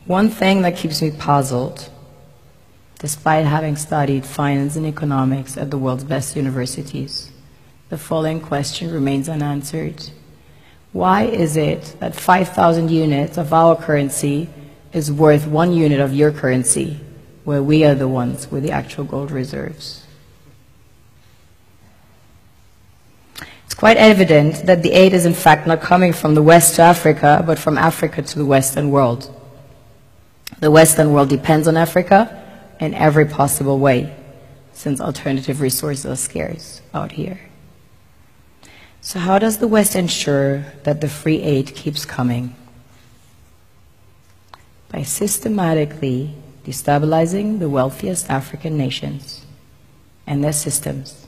One thing that keeps me puzzled, despite having studied finance and economics at the world's best universities, the following question remains unanswered. Why is it that 5,000 units of our currency is worth 1 unit of your currency, where we are the ones with the actual gold reserves? It's quite evident that the aid is in fact not coming from the West to Africa, but from Africa to the Western world. The Western world depends on Africa in every possible way, since alternative resources are scarce out here. So how does the West ensure that the free aid keeps coming? By systematically destabilizing the wealthiest African nations and their systems,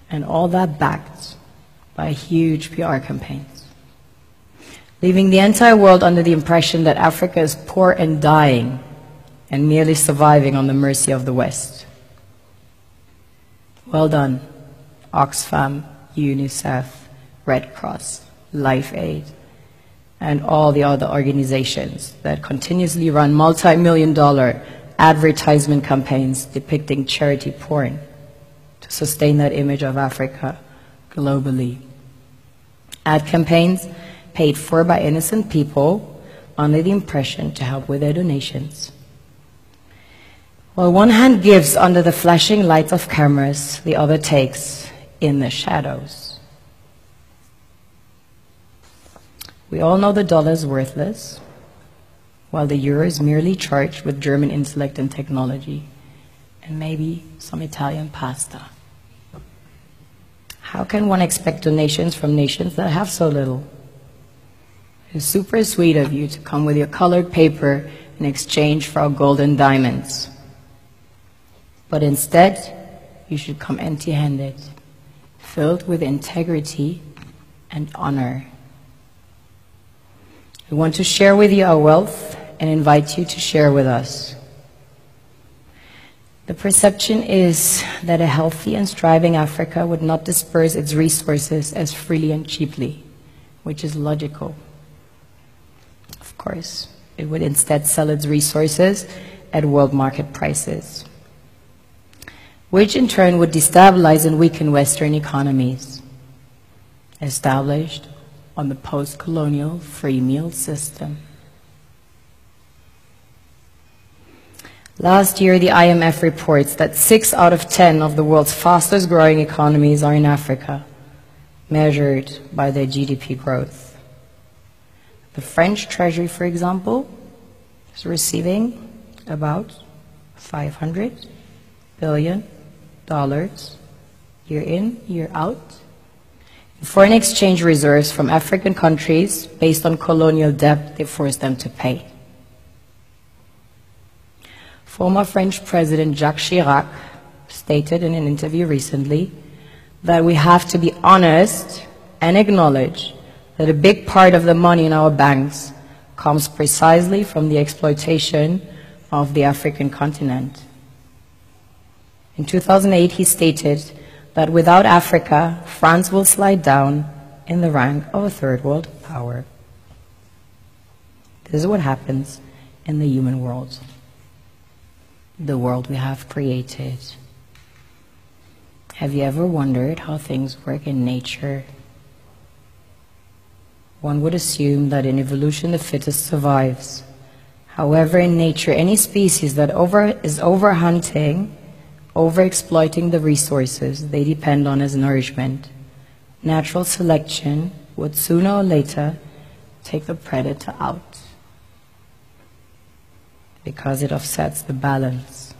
and all that backed by huge PR campaigns, leaving the entire world under the impression that Africa is poor and dying and merely surviving on the mercy of the West. Well done, Oxfam, UNICEF, Red Cross, Life Aid, and all the other organizations that continuously run multi-million-dollar advertisement campaigns depicting charity porn to sustain that image of Africa globally. Ad campaigns paid for by innocent people under the impression to help with their donations. While one hand gives under the flashing lights of cameras, the other takes in the shadows. We all know the dollar is worthless, while the euro is merely charged with German intellect and technology, and maybe some Italian pasta. How can one expect donations from nations that have so little? It's super sweet of you to come with your colored paper in exchange for our gold and diamonds. But instead, you should come empty-handed, filled with integrity and honor. We want to share with you our wealth and invite you to share with us. The perception is that a healthy and striving Africa would not disperse its resources as freely and cheaply, which is logical. Of course, it would instead sell its resources at world market prices, which in turn would destabilize and weaken Western economies, established on the post-colonial free meal system. Last year, the IMF reports that 6 out of 10 of the world's fastest growing economies are in Africa, measured by their GDP growth. The French Treasury, for example, is receiving about $500 billion year in, year out, in foreign exchange reserves from African countries based on colonial debt they forced them to pay. Former French President Jacques Chirac stated in an interview recently that we have to be honest and acknowledge that a big part of the money in our banks comes precisely from the exploitation of the African continent. In 2008, he stated that without Africa, France will slide down in the rank of a third world power. This is what happens in the human world, the world we have created. Have you ever wondered how things work in nature? One would assume that in evolution the fittest survives. However, in nature, any species that is overhunting, overexploiting the resources they depend on as nourishment, natural selection would sooner or later take the predator out, because it offsets the balance.